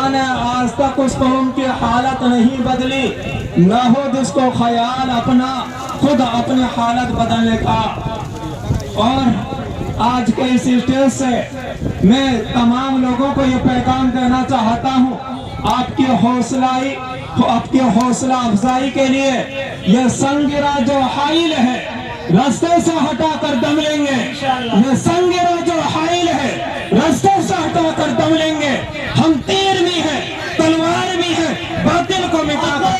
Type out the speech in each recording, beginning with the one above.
खुदा ने आज तक उस कौम की हालत नहीं बदली, न हो जिसको ख्याल अपना खुद अपनी हालत बदलने का। और आज के इस स्टेज से मैं तमाम लोगों को ये पैगाम देना चाहता हूँ, आपकी हौसला अफजाई के लिए ये संगिरा जो हाइल है रास्ते से हटाकर दम लेंगे। ये संगिरा जो हाइल है रास्ते से हटाकर दम लेंगे। हम तीर भी हैं, तलवार भी है, बातिल को मिटाकर।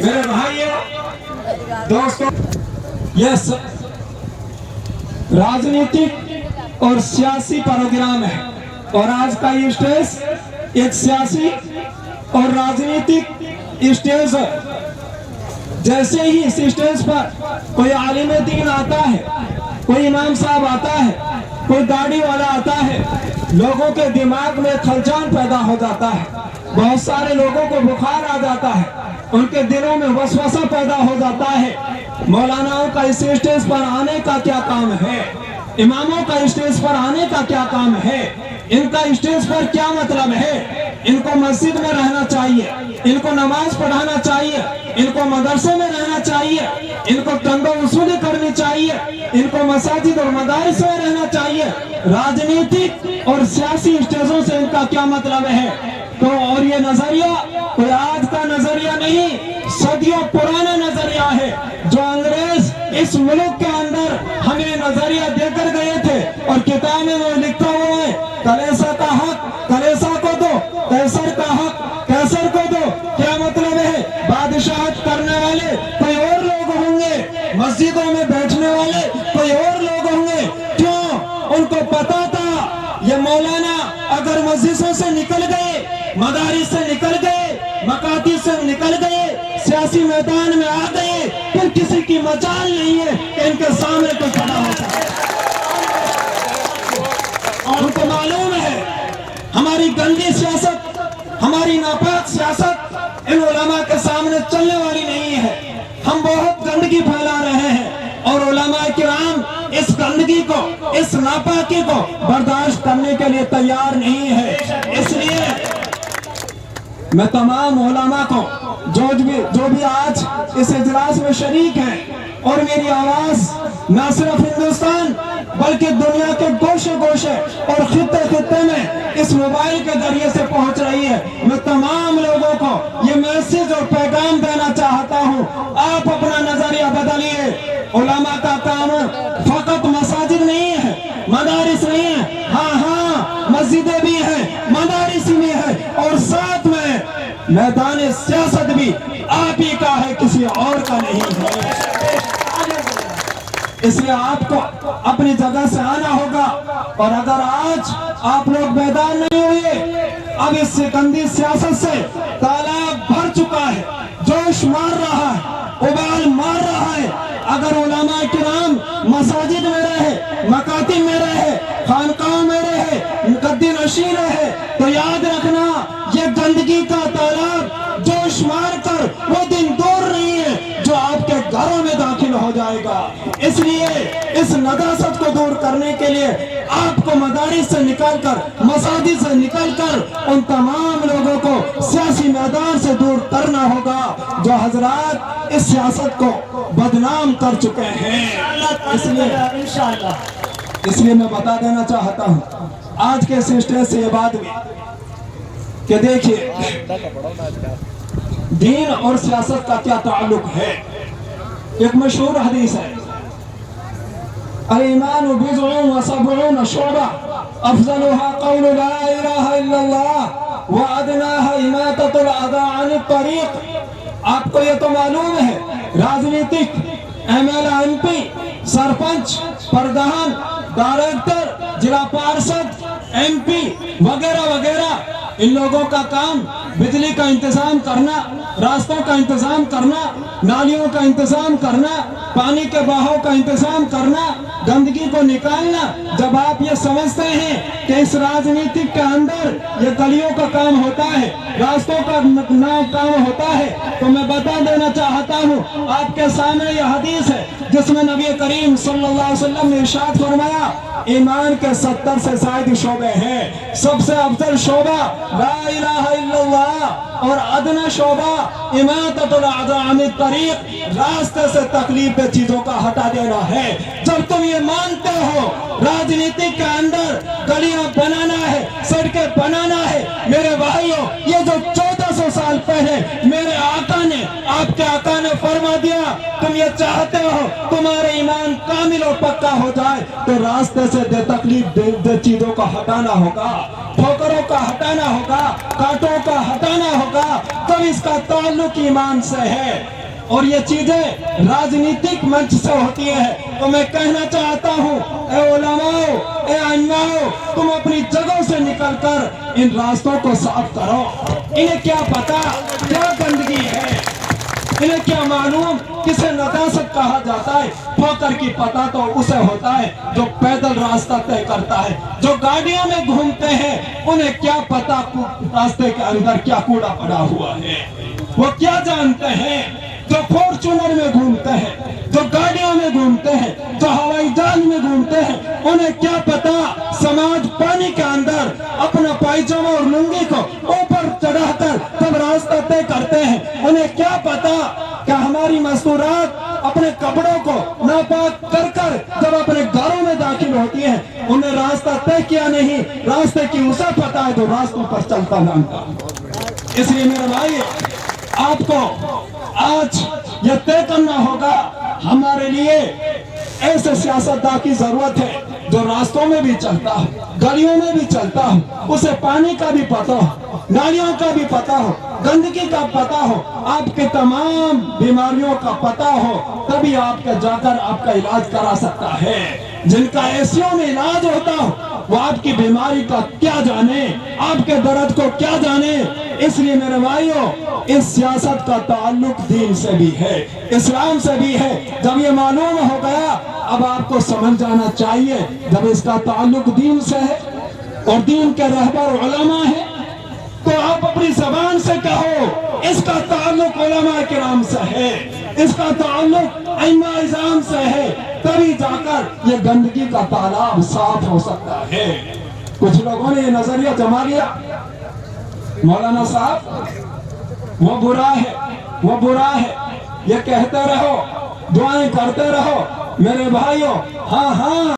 मेरे भाइयों दोस्तों, ये राजनीतिक और सियासी प्रोग्राम है और आज का ये स्टेज एक सियासी और राजनीतिक स्टेज है। जैसे ही इस स्टेज पर कोई आलिम दीन आता है, कोई इमाम साहब आता है, कोई गाड़ी वाला आता है, लोगों के दिमाग में खलचान पैदा हो जाता है। बहुत सारे लोगों को बुखार आ जाता है, उनके दिलों में वसवसा पैदा हो जाता है। मौलानाओं का इस स्टेज पर आने का क्या काम है? इमामों का स्टेज पर आने का क्या काम है? इनका स्टेज पर क्या मतलब है? इनको मस्जिद में रहना चाहिए, इनको नमाज पढ़ाना चाहिए, इनको मदरसे में रहना चाहिए, इनको तंगो वसूली करनी चाहिए, इनको मसाजिद और मदारिस में रहना चाहिए। राजनीतिक और सियासी स्टेजों से इनका क्या मतलब है? तो और ये नजरिया कोई आज का नजरिया नहीं, सदियों पुराना नजरिया है जो अंग्रेज इस मुल्क के अंदर हमें नजरिया देकर गए थे। और किताब में वो लिखा हुआ है, कलेसा का हक कलेसा को दो, कैसर का हक कैसर को दो। क्या मतलब है? बादशाहत करने वाले कोई और लोग होंगे, मस्जिदों में बैठने वाले कोई और लोग होंगे। क्यों? उनको पता था ये मौलाना अगर मस्जिदों से निकल गए, मदारिस से निकल गए, मकाती से निकल गए, सियासी मैदान में आ गए, फिर किसी की मजाल नहीं है कि इनके सामने कोई खड़ा होता है। उनको मालूम है हमारी गंदी सियासत, हमारी नापाक सियासत इन उलमा के सामने चलने वाली नहीं है। हम बहुत गंदगी फैला रहे हैं और उलमा किराम इस गंदगी को, इस नापाकी को बर्दाश्त करने के लिए तैयार नहीं है। इसलिए मैं तमाम उलमा को जो भी आज इस इजलास में शरीक हैं और मेरी आवाज न सिर्फ हिंदुस्तान बल्कि दुनिया के गोशे गोशे और खित्ते खित्ते में इस मोबाइल के जरिए से पहुंच रही है, मैं तमाम लोगों को ये मैसेज और पैगाम देना चाहता हूं, आप अपना नजरिया बदलिए। उलमा का काम फकत मसाजिद नहीं है, मदारिस नहीं है। हाँ, मस्जिदें भी हैं, मदारिस भी है और साथ में मैदान सियासत भी आप ही का है, किसी और का नहीं है। इसलिए आपको अपनी जगह से आना होगा। और अगर आज आप लोग मैदान नहीं हुए, अब इस गंदी सियासत से तालाब भर चुका है, जोश मार रहा है, उबाल मार रहा है। अगर उलमा किराम मसाजिद में रहे, मकातिब में रहे, खानकाहों में रहे, गद्दी नशीं रहे, तो याद रखना ये गंदगी का तालाब जोश मार कर वो दिन दूर नहीं है जो आपके घरों में दाखिल हो जाएगा। इसलिए इस नदासत को दूर करने के लिए आपको मदारिस से निकलकर, मसाजिद से निकलकर उन तमाम लोगों को सियासी मैदान से दूर करना होगा जो हजरात इस सियासत को बदनाम कर चुके हैं। इसलिए मैं बता देना चाहता हूँ आज के इस स्टेज से ये बात भी कि देखिए दीन और सियासत का क्या ताल्लुक है। एक मशहूर हदीस है, अल-ईमान बिज़उन व सबऊन शुअबा अफज़लुहा क़ौलु ला इलाहा इल्लल्लाह व अदनाहा इमाततुल अज़ा अनित तरीक़। आपको ये तो मालूम है राजनीतिक एमएलए, एमपी, सरपंच, प्रधान, डायरेक्टर, जिला पार्षद, एमपी वगैरह वगैरह, इन लोगों का काम बिजली का इंतजाम करना, रास्तों का इंतजाम करना, नालियों का इंतजाम करना, पानी के बहाव का इंतजाम करना, गंदगी को निकालना। जब आप ये समझते हैं कि इस राजनीतिक के अंदर ये गलियों का काम होता है, रास्तों का काम होता है, तो मैं बता देना चाहता हूँ आपके सामने ये हदीस है, जिसमें नबी करीम सल्लल्लाहु अलैहि वसल्लम ने इरशाद फरमाया ईमान के 70 से ज्यादा शोबे हैं। सबसे अफजल शोबा ला इलाहा इल्लल्लाह और अदना शोबा इमाततुल अज़ा अनित तरीक, रास्ते से तकलीफ के चीजों का हटा देना है। जब तुम ये मानते हो राजनीति के अंदर गलियां बनाना है, सड़कें बनाना है, मेरे भाइयों ये जो 1400 साल पहले मेरे आका ने, आपके आका ने फरमा दिया, तुम ये चाहते हो तुम्हारे ईमान कामिल और पक्का हो जाए तो रास्ते से तकलीफ दे चीजों का हटाना होगा, ठोकरों का हटाना होगा, कांटों का हटाना होगा, तब इसका ताल्लुक ईमान से है। और ये चीजें राजनीतिक मंच से होती है। तो मैं कहना चाहता हूँ ए उलमाओ, ए अन्नाओ, तुम अपनी जगहों से निकलकर इन रास्तों को साफ करो। इन्हें क्या पता क्या गंदगी है, इन्हें क्या मालूम किसे नजाकत कहा जाता है। ठोकर की पता तो उसे होता है जो पैदल रास्ता तय करता है। जो गाड़ियों में घूमते हैं उन्हें क्या पता रास्ते के अंदर क्या कूड़ा पड़ा हुआ है, वो क्या जानते हैं। जो फॉर्च्यूनर में घूमते हैं, जो गाड़ियों में घूमते हैं, जो हवाई जहाज में घूमते हैं, उन्हें क्या पता समाज पानी के अंदर अपना पायजामा और लुंगी को ऊपर चढ़ाकर जब रास्ता तय करते हैं, उन्हें क्या पता कि हमारी मस्तूरात अपने कपड़ों को नापाक कर कर जब अपने घरों में दाखिल होती हैं, उन्हें रास्ता तय किया नहीं, रास्ते की उसे पता है जो रास्तों पर चलता नामता। इसलिए मेरे भाई आपको आज यह तय करना होगा, हमारे लिए ऐसे सियासतदान की जरूरत है जो रास्तों में भी चलता हो, गलियों में भी चलता हो, उसे पानी का भी पता हो, नालियों का भी पता हो, गंदगी का पता हो, आपके तमाम बीमारियों का पता हो, तभी आपके जाकर आपका इलाज करा सकता है। जिनका एसियों में इलाज होता हो वो आपकी बीमारी का क्या जाने, आपके दर्द को क्या जाने। इसलिए मेरे भाइयों इस सियासत का ताल्लुक दीन से भी है, इस्लाम से भी है। जब ये मालूम हो गया अब आपको समझ जाना चाहिए जब इसका ताल्लुक दीन से है और दीन के रहबर उलमा है तो आप अपनी जबान से कहो इसका ताल्लुक उलमा किराम से है, इसका ताल्लुक इल्म इज़ाम से है, तभी जाकर ये गंदगी का तालाब साफ हो सकता है। कुछ लोगों ने ये नजरिया जमा लिया मौलाना साहब वो बुरा है, वो बुरा है, ये कहते रहो, दुआएं करते रहो। मेरे भाइयों हाँ हाँ